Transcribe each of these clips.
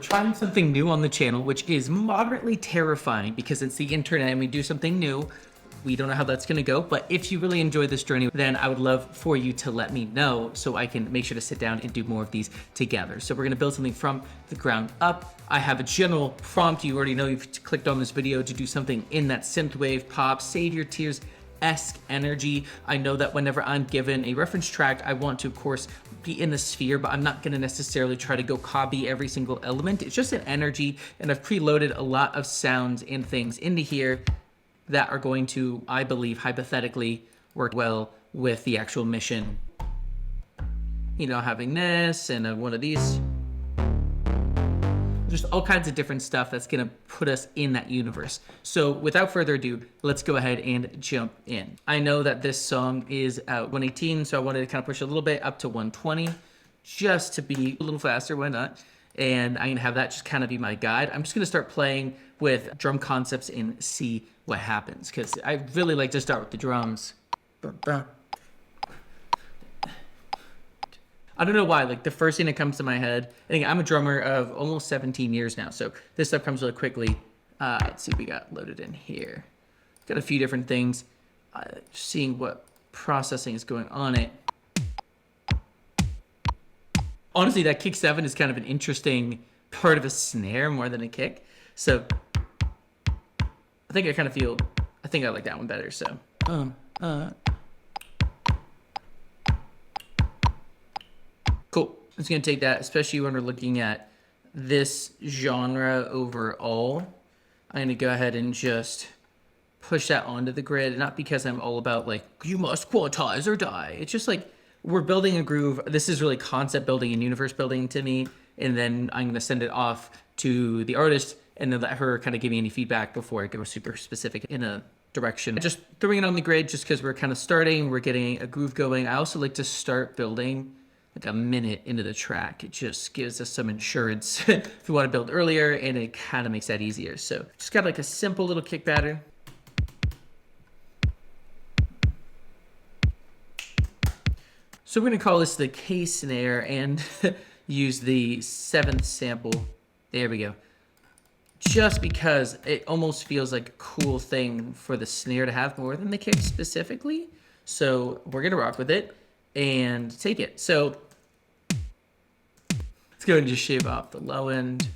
trying something new on the channel, which is moderately terrifying because it's the internet and we do something new. We don't know how that's gonna go, but if you really enjoy this journey, then I would love for you to let me know so I can make sure to sit down and do more of these together. So we're gonna build something from the ground up. I have a general prompt. You already know you've clicked on this video to do something in that synthwave pop, Save Your Tears-esque energy. I know that whenever I'm given a reference track, I want to, of course, be in the sphere, but I'm not gonna necessarily try to go copy every single element. It's just an energy, and I've preloaded a lot of sounds and things into here that are going to, I believe, hypothetically work well with the actual mission. You know, having this and one of these. Just all kinds of different stuff that's gonna put us in that universe. So without further ado, let's go ahead and jump in. I know that this song is at 118, so I wanted to kind of push a little bit up to 120, just to be a little faster, why not? And I'm gonna have that just kind of be my guide. I'm just gonna start playing with drum concepts and see what happens, because I really like to start with the drums. I don't know why, like the first thing that comes to my head, I think I'm a drummer of almost 17 years now, so this stuff comes really quickly. Let's see what we got loaded in here. Got a few different things, seeing what processing is going on it. Honestly, that kick 7 is kind of an interesting part of a snare more than a kick. So I think I like that one better, so. Cool. I'm just gonna take that, especially when we're looking at this genre overall. I'm gonna go ahead and just push that onto the grid, not because I'm all about like, you must quantize or die. It's just like, we're building a groove. This is really concept building and universe building to me. And then I'm gonna send it off to the artist and then let her kind of give me any feedback before I go super specific in a direction. Just throwing it on the grid just because we're kind of starting, we're getting a groove going. I also like to start building like a minute into the track. It just gives us some insurance if we want to build earlier, and it kind of makes that easier. So just got like a simple little kick pattern. So we're gonna call this the K snare and use the 7th sample. There we go. Just because it almost feels like a cool thing for the snare to have more than the kick specifically. So we're gonna rock with it and take it. So let's go ahead and just shave off the low end.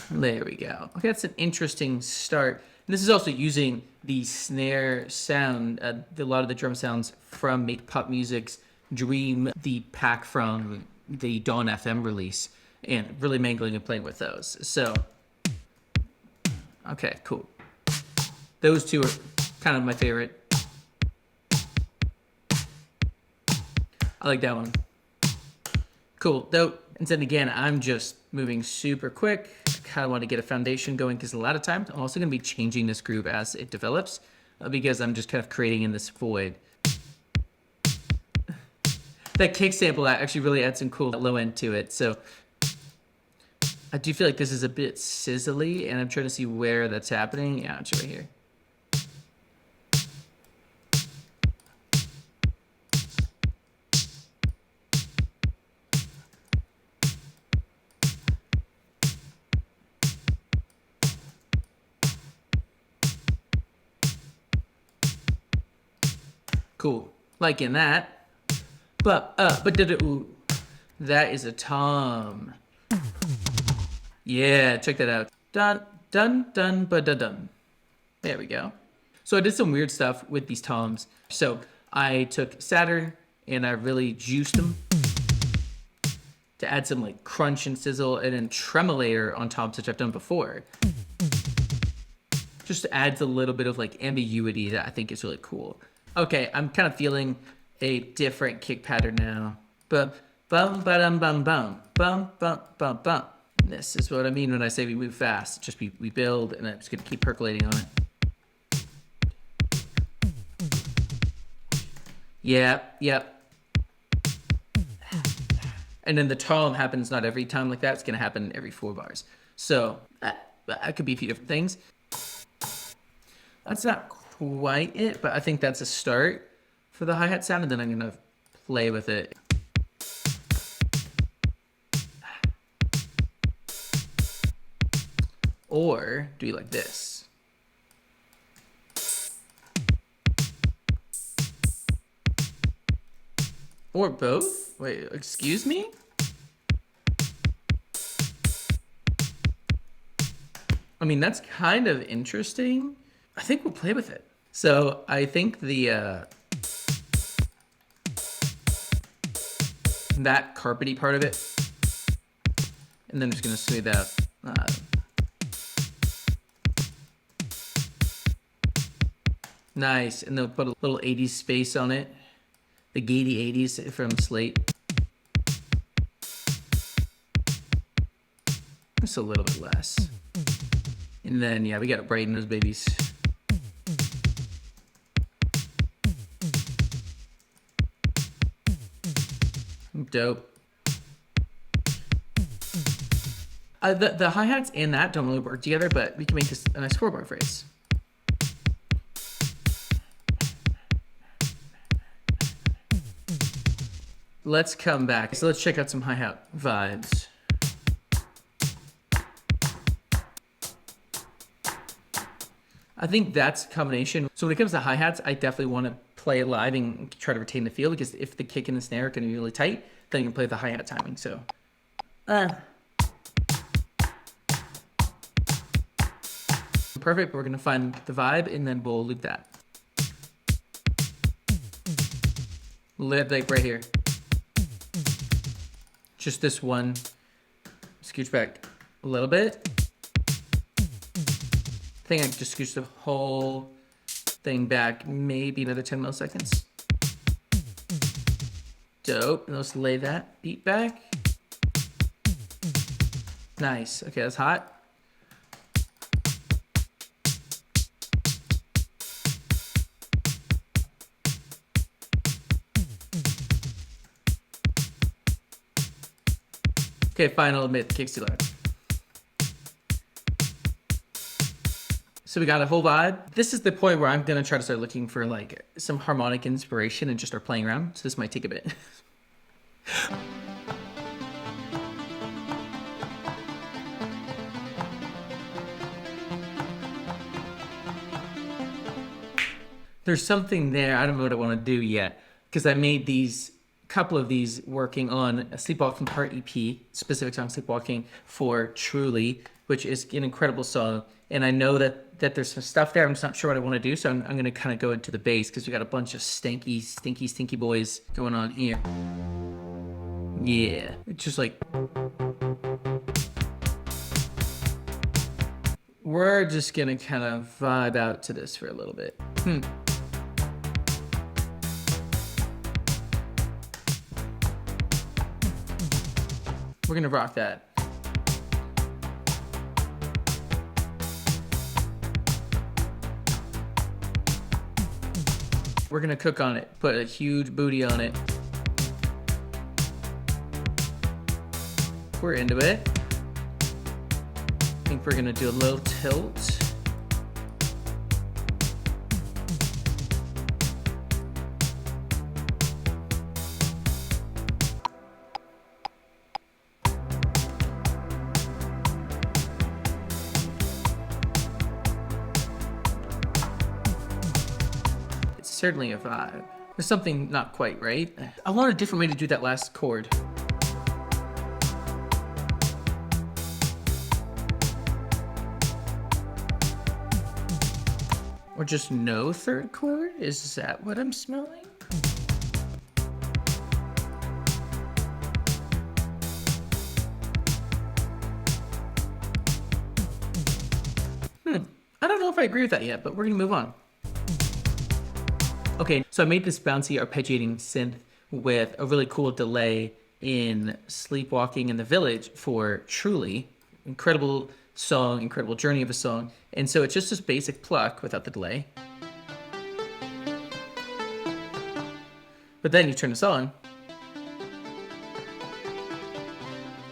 There we go. Okay, that's an interesting start. And this is also using the snare sound, a lot of the drum sounds from Make Pop Music's Dream, the pack from the Dawn FM release, and really mangling and playing with those. So, okay, cool. Those two are kind of my favorite. I like that one. Cool, though, and then again, I'm just moving super quick. I kind of want to get a foundation going because a lot of times I'm also going to be changing this groove as it develops because I'm just kind of creating in this void. That kick sample actually really adds some cool low end to it. So I do feel like this is a bit sizzly, and I'm trying to see where that's happening. Yeah, it's right here. Cool, liking that. But ooh, that is a tom. Yeah, check that out. Dun dun dun ba da dun. There we go. So I did some weird stuff with these toms. So I took Saturn and I really juiced them to add some like crunch and sizzle, and then tremolator on toms, which I've done before. Just adds a little bit of like ambiguity that I think is really cool. Okay, I'm kind of feeling a different kick pattern now. Bum bum ba dum bum bum bum bum bum bum. This is what I mean when I say we move fast. Just we build, and I'm just gonna keep percolating on it. Yep. And then the tom happens not every time like that. It's gonna happen every 4 bars. So that could be a few different things. That's not quite it, but I think that's a start for the hi-hat sound, and then I'm gonna play with it. Or do we like this? Or both? Wait, excuse me? I mean, that's kind of interesting. I think we'll play with it. So I think the that carpety part of it, and then I'm just gonna smooth out. Nice, and then put a little 80s space on it. The Gaiety 80s from Slate. Just a little bit less. And then, yeah, we gotta brighten those babies. Dope. The hi-hats and that don't really work together, but we can make this a nice 4-bar phrase. Let's come back. So let's check out some hi-hat vibes. I think that's a combination. So when it comes to hi-hats, I definitely want to play it live and try to retain the feel, because if the kick and the snare are going to be really tight, then you can play the hi-hat timing. So perfect. We're going to find the vibe and then we'll loop that. Like right here. Just this one. Scooch back a little bit. I think I just scooch the whole thing back maybe another 10 milliseconds. Dope. And let's lay that beat back. Nice. Okay, that's hot. Okay, fine, I'll admit the kick's too loud. So we got a whole vibe. This is the point where I'm gonna try to start looking for like some harmonic inspiration and just start playing around. So this might take a bit. There's something there. I don't know what I want to do yet, because I made these couple of these working on a Sleepwalking Part EP, specific song Sleepwalking for Truly, which is an incredible song. And I know that there's some stuff there. I'm just not sure what I want to do. So I'm going to kind of go into the bass, because we got a bunch of stinky boys going on here. Yeah. It's just like, we're just going to kind of vibe out to this for a little bit. We're gonna rock that. We're gonna cook on it, put a huge booty on it. We're into it. I think we're gonna do a little tilt. Certainly a vibe. There's something not quite right. I want a different way to do that last chord. Or just no third chord? Is that what I'm smelling? I don't know if I agree with that yet, but we're gonna move on. Okay, so I made this bouncy arpeggiating synth with a really cool delay in Sleepwalking in the Village for Truly. Incredible song, incredible journey of a song. And so it's just this basic pluck without the delay. But then you turn this on.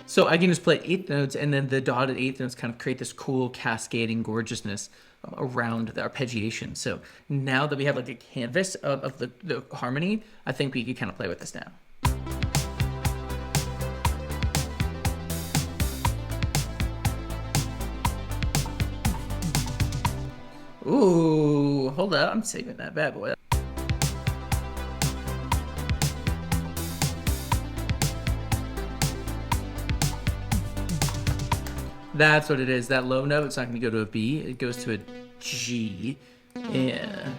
So I can just play eighth notes, and then the dotted eighth notes kind of create this cool cascading gorgeousness around the arpeggiation. So now that we have like a canvas of the harmony, I think we can kind of play with this now. Ooh, hold up. I'm saving that bad boy. That's what it is. That low note, it's not going to go to a B. It goes to a G. Yeah.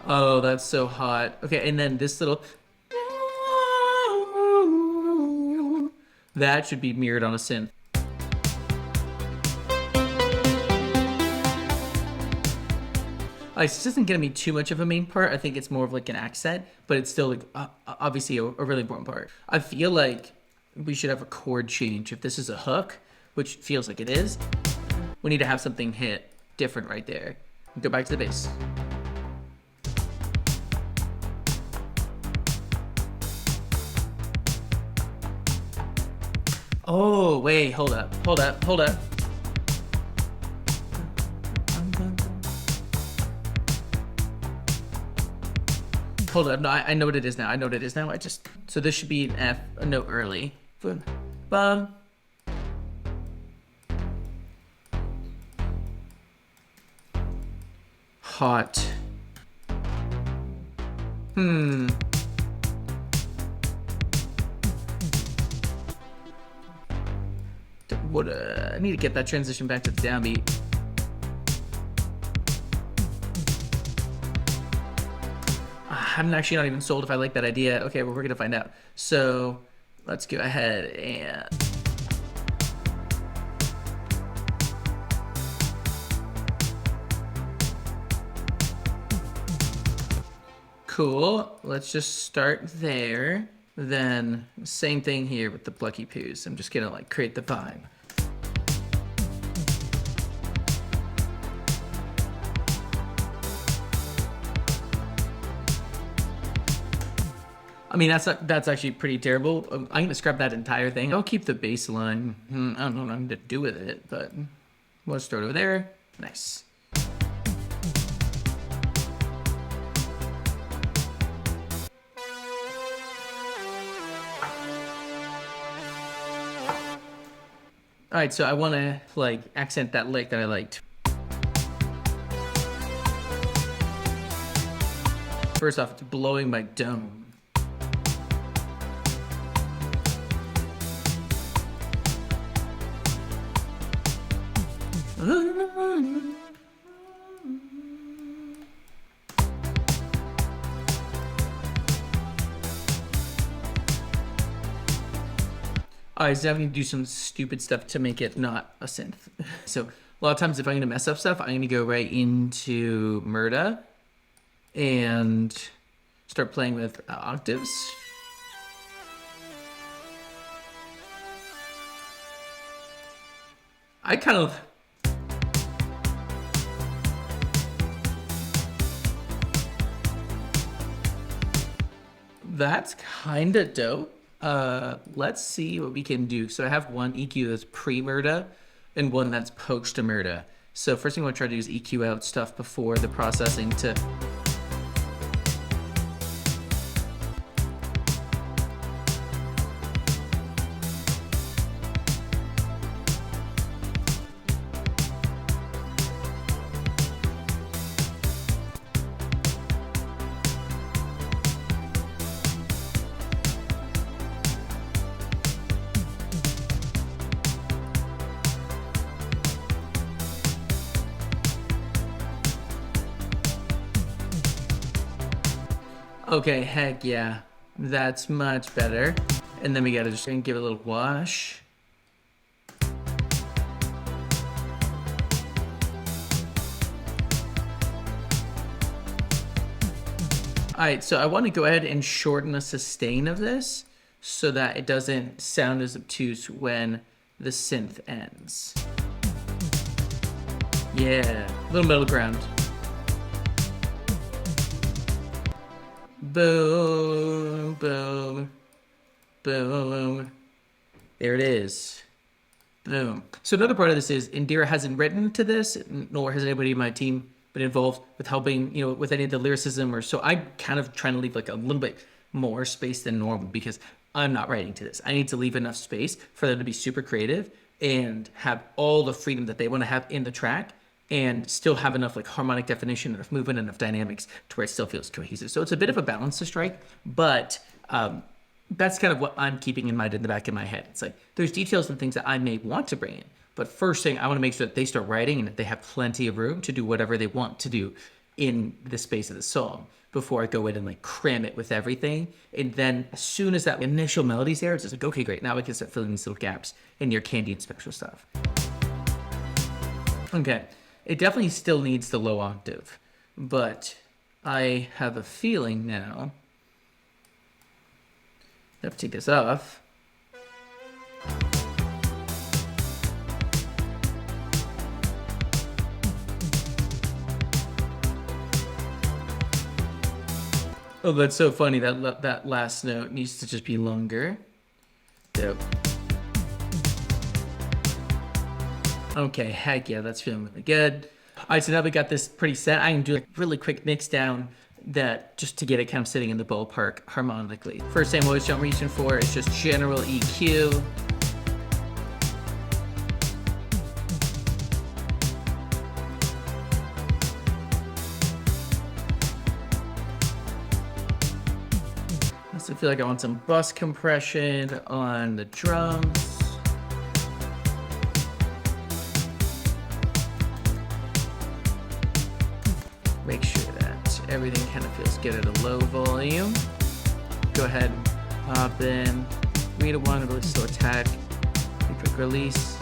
Oh, that's so hot. Okay, and then this little... That should be mirrored on a synth. This isn't gonna be too much of a main part. I think it's more of like an accent, but it's still like obviously a really important part. I feel like we should have a chord change. If this is a hook, which feels like it is, we need to have something hit different right there. Go back to the bass. Oh, wait, hold up. Hold up, no, I know what it is now. So this should be an F, a note early. Bum. Hot. What, I need to get that transition back to the downbeat. I'm actually not even sold if I like that idea. Okay, well, we're gonna find out. So let's go ahead and... Cool, let's just start there. Then same thing here with the plucky poos. I'm just gonna like create the vibe. I mean, that's actually pretty terrible. I'm gonna scrap that entire thing. I'll keep the bass line. I don't know what I'm gonna do with it, but we'll start over there. Nice. All right, so I want to like accent that lick that I liked. First off, it's blowing my dome. Alright, so I'm going to do some stupid stuff to make it not a synth. So a lot of times if I'm going to mess up stuff, I'm going to go right into Murda and start playing with octaves. I kind of... That's kind of dope. Let's see what we can do. So I have one EQ that's pre-Murda and one that's post-Murda. So first thing I want to try to do is EQ out stuff before the processing to... Okay, heck yeah. That's much better. And then we gotta just give it a little wash. Alright, so I want to go ahead and shorten the sustain of this so that it doesn't sound as obtuse when the synth ends. Yeah, little middle ground. Boom, boom, boom. There it is. Boom. So another part of this is Indira hasn't written to this, nor has anybody in my team been involved with helping, with any of the lyricism or so. I'm kind of trying to leave like a little bit more space than normal because I'm not writing to this. I need to leave enough space for them to be super creative and have all the freedom that they want to have in the track and still have enough like harmonic definition, enough movement, enough dynamics to where it still feels cohesive. So it's a bit of a balance to strike, but that's kind of what I'm keeping in mind in the back of my head. It's like there's details and things that I may want to bring in, but first thing I want to make sure that they start writing and that they have plenty of room to do whatever they want to do in the space of the song before I go in and like cram it with everything. And then as soon as that initial melody's there, it's just like, okay, great. Now we can start filling these little gaps in your candy and special stuff. Okay. It definitely still needs the low octave, but I have a feeling now. I have to take this off. Oh, that's so funny. That last note needs to just be longer. Dope. Okay, heck yeah, that's feeling really good. All right, so now we got this pretty set. I can do a really quick mix down that just to get it kind of sitting in the ballpark harmonically. First thing I'm always reaching for is just general EQ. I also feel like I want some bus compression on the drums. Make sure that everything kind of feels good at a low volume. Go ahead and pop in. Read a one, really slow attack. Quick release.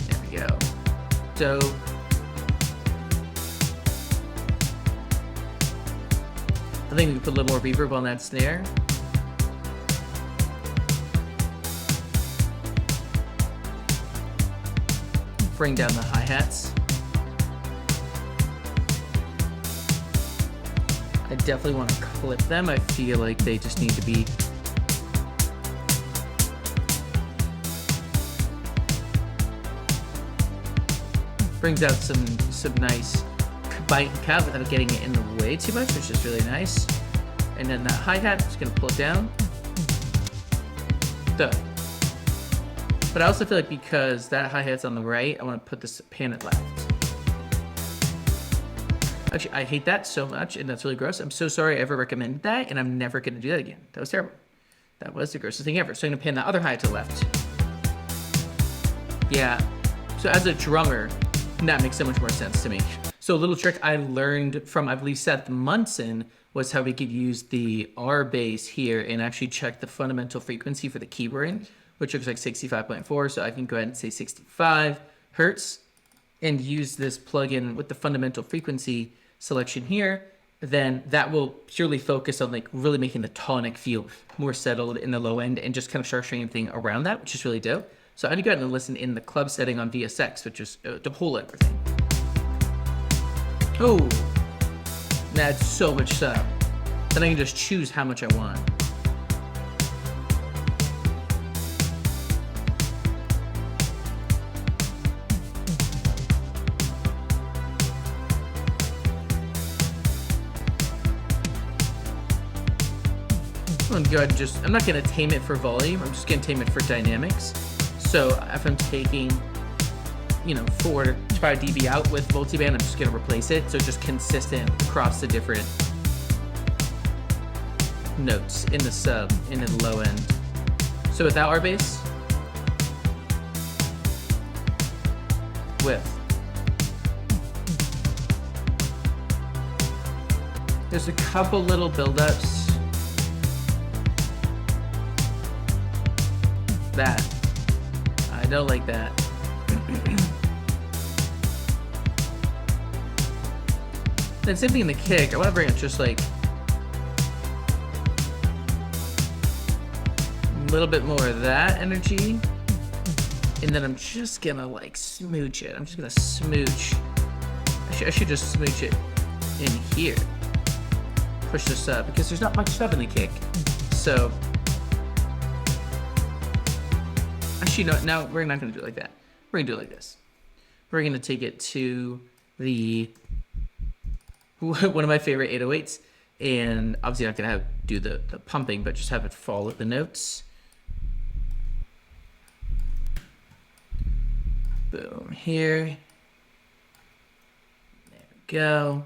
There we go. So I think we can put a little more reverb on that snare. Bring down the hi-hats. I definitely want to clip them. I feel like they just need to be brings out some nice bite and cut without getting it in the way too much, which is really nice. And then that hi-hat, just gonna pull it down. Done. But I also feel like because that hi-hat's on the right, I want to put this pan at left. Actually, I hate that so much, and that's really gross. I'm so sorry I ever recommended that, and I'm never gonna do that again. That was terrible. That was the grossest thing ever. So I'm gonna pan the other hi-hat to the left. Yeah. So as a drummer, that makes so much more sense to me. So a little trick I learned from, I believe, Seth Munson was how we could use the R bass here and actually check the fundamental frequency for the keyboarding, which looks like 65.4. So I can go ahead and say 65 hertz and use this plugin with the fundamental frequency selection here. Then that will purely focus on like really making the tonic feel more settled in the low end and just kind of start everything around that, which is really dope. So I'm gonna go ahead and listen in the club setting on VSX, which is to pull everything. Oh, that's so much sub. Then I can just choose how much I want. I'm gonna go ahead and just, I'm not gonna tame it for volume, I'm just gonna tame it for dynamics. So if I'm taking, 4 to 5 dB out with multiband, I'm just gonna replace it. So just consistent across the different notes in the sub and in the low end. So without our bass, with. There's a couple little buildups. That. I don't like that. Then same thing in the kick. I want to bring it just like a little bit more of that energy. And then I'm just gonna like smooch it. I'm just gonna smooch. I should just smooch it in here. push this up because there's not much stuff in the kick. So, actually, no, we're not going to do it like that. We're going to do it like this. We're going to take it to the one of my favorite 808s, and obviously not going to do the pumping, but just have it follow the notes. Boom, here. There we go.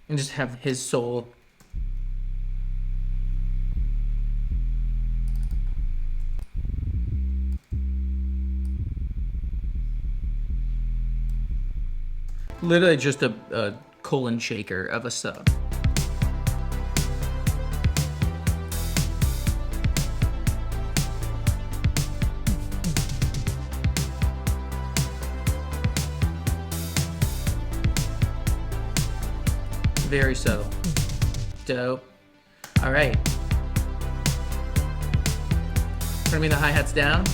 And just have his soul. Literally just a colon shaker of a sub. Very subtle. Dope. All right. Turning the hi-hats down.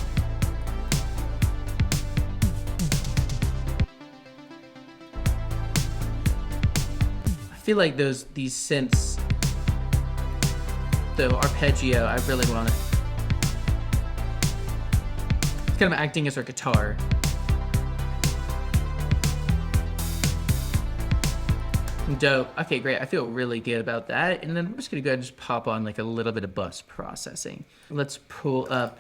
I feel like these synths, the arpeggio, I really want it. It's kind of acting as our guitar. Dope. Okay, great. I feel really good about that. And then I'm just gonna go ahead and just pop on like a little bit of bus processing. Let's pull up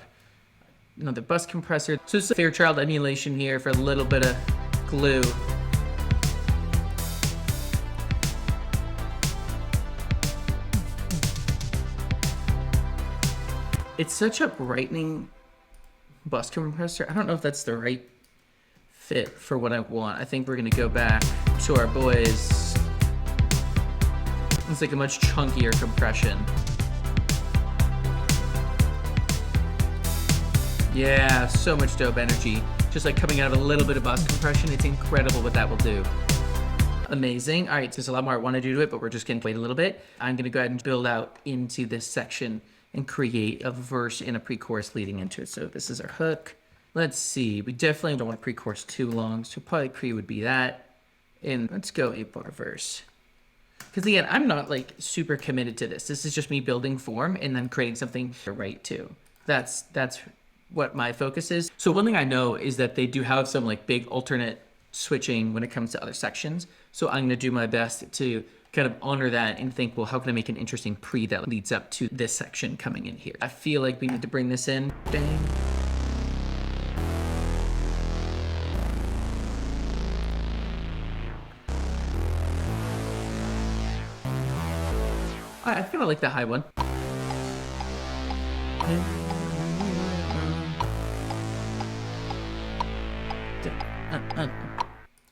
another bus compressor. So it's a Fairchild emulation here for a little bit of glue. It's such a brightening bus compressor. I don't know if that's the right fit for what I want. I think we're gonna go back to our boys. It's like a much chunkier compression. Yeah, so much dope energy. Just like coming out of a little bit of bus compression. It's incredible what that will do. Amazing. All right, so there's a lot more I want to do to it, but we're just going to wait a little bit. I'm going to go ahead and build out into this section and create a verse and a pre-chorus leading into it. So this is our hook. Let's see. We definitely don't want pre-chorus too long, so probably pre would be that. And let's go 8-bar verse. Because again, I'm not like super committed to this. This is just me building form and then creating something to write to. That's what my focus is. So one thing I know is that they do have some like big alternate switching when it comes to other sections. So I'm gonna do my best to kind of honor that and think, well, how can I make an interesting pre that leads up to this section coming in here? I feel like we need to bring this in. Dang. I kind of like the high one.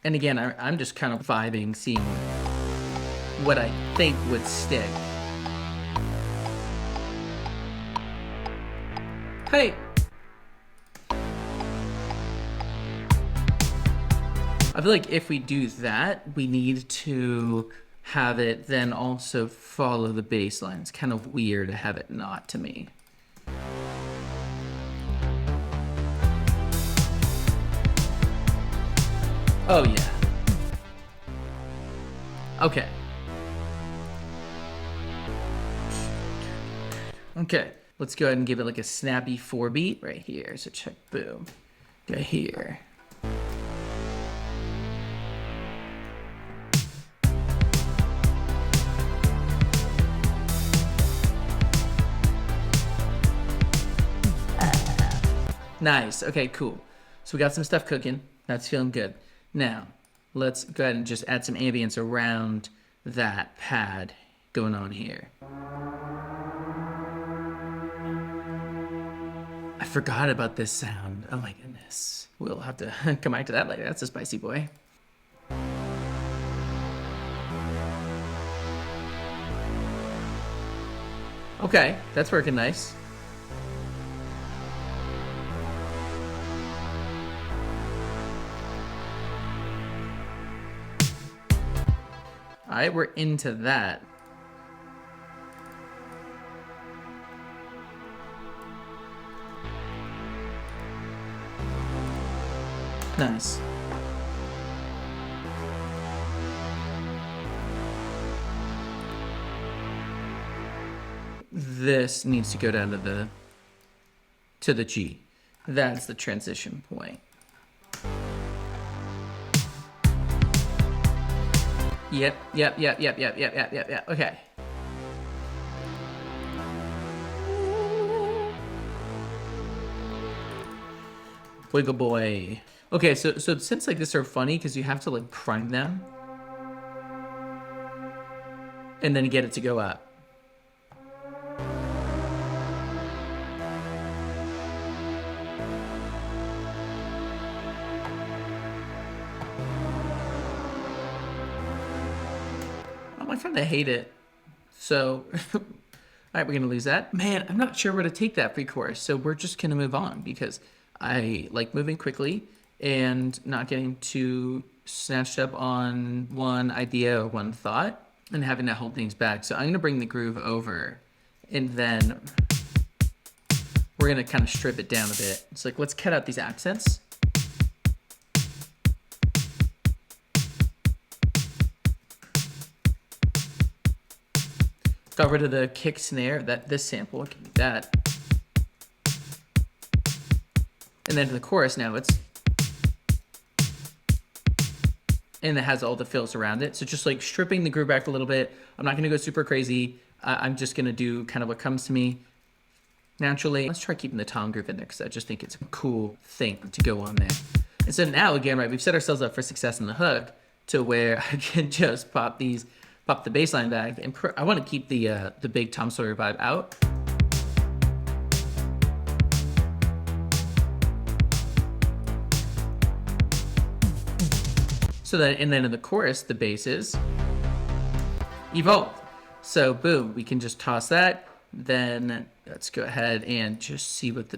And again, I'm just kind of vibing, seeing what I think would stick. Hey! I feel like if we do that, we need to have it then also follow the bass line. It's kind of weird to have it not, to me. Oh yeah. Okay. Okay, let's go ahead and give it like a snappy 4-beat right here. So check, boom. Go here. Nice. Okay, cool. So we got some stuff cooking. That's feeling good. Now, let's go ahead and just add some ambience around that pad going on here. I forgot about this sound. Oh my goodness. We'll have to come back to that later. That's a spicy boy. Okay, that's working nice. All right, we're into that. Nice. This needs to go down to the G. That's the transition point. Yep. Okay. Wiggle boy. Okay, so since like this are funny because you have to like prime them and then get it to go up. Oh, my friend, I hate it. So, all right, we're gonna lose that. Man, I'm not sure where to take that pre-chorus, so we're just gonna move on because I like moving quickly and not getting too snatched up on one idea or one thought and having to hold things back. So I'm gonna bring the groove over and then we're gonna kind of strip it down a bit. It's like, let's cut out these accents. Got rid of the kick snare, this sample, can be that. And then to the chorus now, and it has all the fills around it. So just like stripping the groove back a little bit. I'm not gonna go super crazy. I'm just gonna do kind of what comes to me naturally. Let's try keeping the tom groove in there because I just think it's a cool thing to go on there. And so now again, right, we've set ourselves up for success in the hook to where I can just pop the bass line back. And I wanna keep the big Tom Sawyer vibe out. So that, and then in the chorus, the basses evolve. So boom, we can just toss that. Then let's go ahead and just see what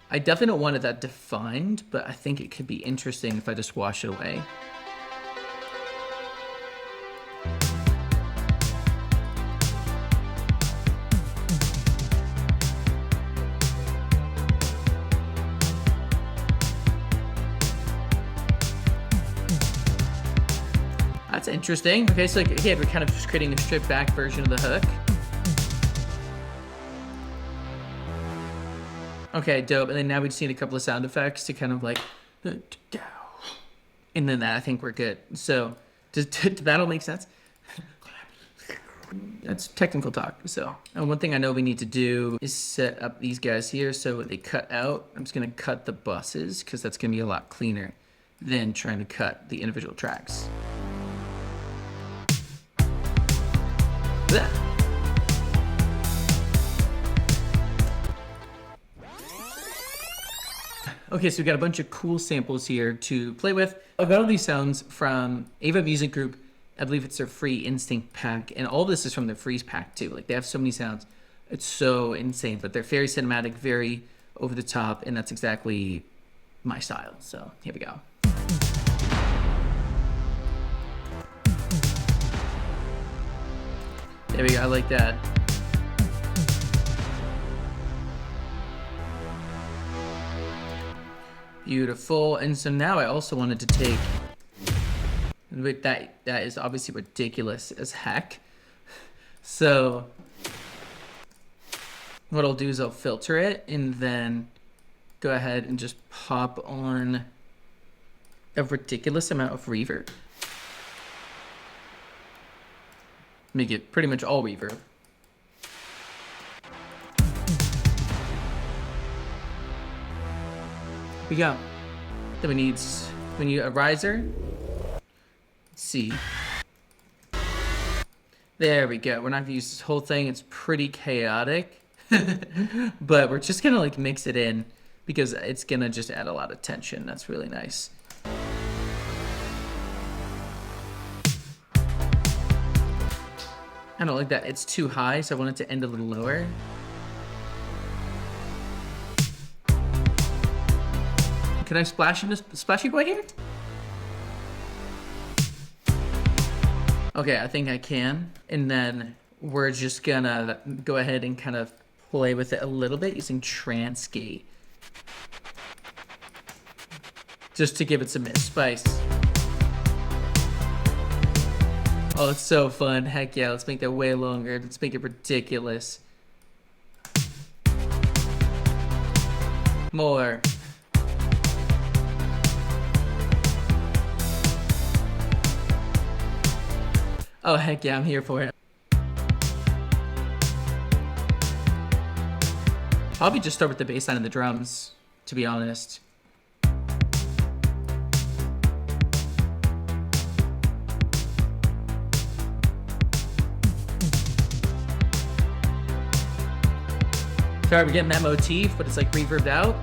I definitely don't want it that defined, but I think it could be interesting if I just wash it away. That's interesting. Okay, so again, we're kind of just creating a stripped back version of the hook. Okay, dope. And then now we just need a couple of sound effects to kind of like, and then that, I think we're good. So does that all make sense? That's technical talk. So, and one thing I know we need to do is set up these guys here so they cut out. I'm just gonna cut the buses because that's gonna be a lot cleaner than trying to cut the individual tracks. Okay, so we got a bunch of cool samples here to play with. I got all these sounds from Ava Music Group. I believe it's their free Instinct pack, and all this is from their Freeze pack too. Like, they have so many sounds. It's so insane, but they're very cinematic, very over the top, and that's exactly my style. So here we go. There we go, I like that. Beautiful. And so now I also wanted to take, that is obviously ridiculous as heck. So what I'll do is I'll filter it and then go ahead and just pop on a ridiculous amount of reverb. Make it pretty much all reverb. We go. Then we need a riser. Let's see. There we go. We're not gonna use this whole thing. It's pretty chaotic, but we're just gonna like mix it in because it's gonna just add a lot of tension. That's really nice. I don't like that. It's too high, so I want it to end a little lower. Can I splash in this splashy boy here? Okay, I think I can. And then we're just gonna go ahead and kind of play with it a little bit using trance gate. Just to give it some spice. Oh, it's so fun. Heck yeah, let's make that way longer. Let's make it ridiculous. More. Oh, heck yeah, I'm here for it. Probably just start with the bass line and the drums, to be honest. Sorry, we're getting that motif, but it's like reverbed out.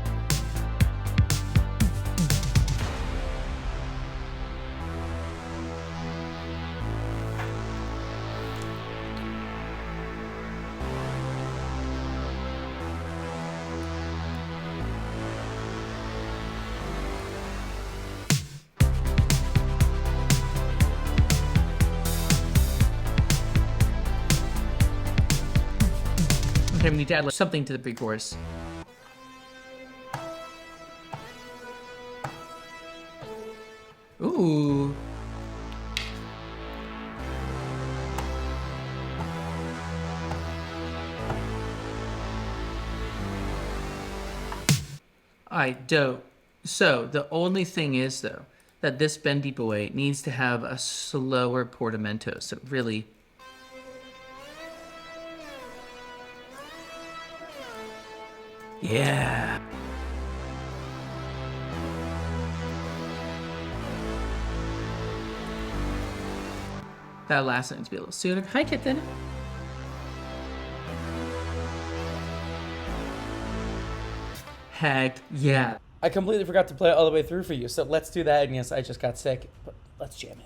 Okay, we need to add something to the pre-chorus. Ooh. Alright, dope. So, the only thing is, though, that this bendy boy needs to have a slower portamento. So, really... Yeah. That last one needs to be a little sooner. Hi, kitten. Heck yeah. I completely forgot to play it all the way through for you, so let's do that. And yes, I just got sick, but let's jam it.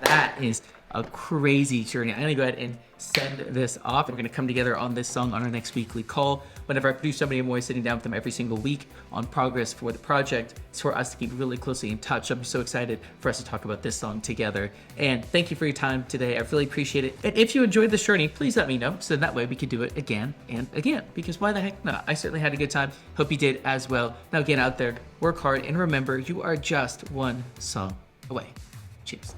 That is a crazy journey. I'm gonna go ahead and send this off. We're gonna come together on this song on our next weekly call. Whenever I produce somebody, I'm always sitting down with them every single week on progress for the project. It's for us to keep really closely in touch. I'm so excited for us to talk about this song together. And thank you for your time today. I really appreciate it. And if you enjoyed this journey, please let me know, so that way we can do it again and again, because why the heck not? I certainly had a good time. Hope you did as well. Now again, out there, work hard and remember, you are just one song away. Cheers.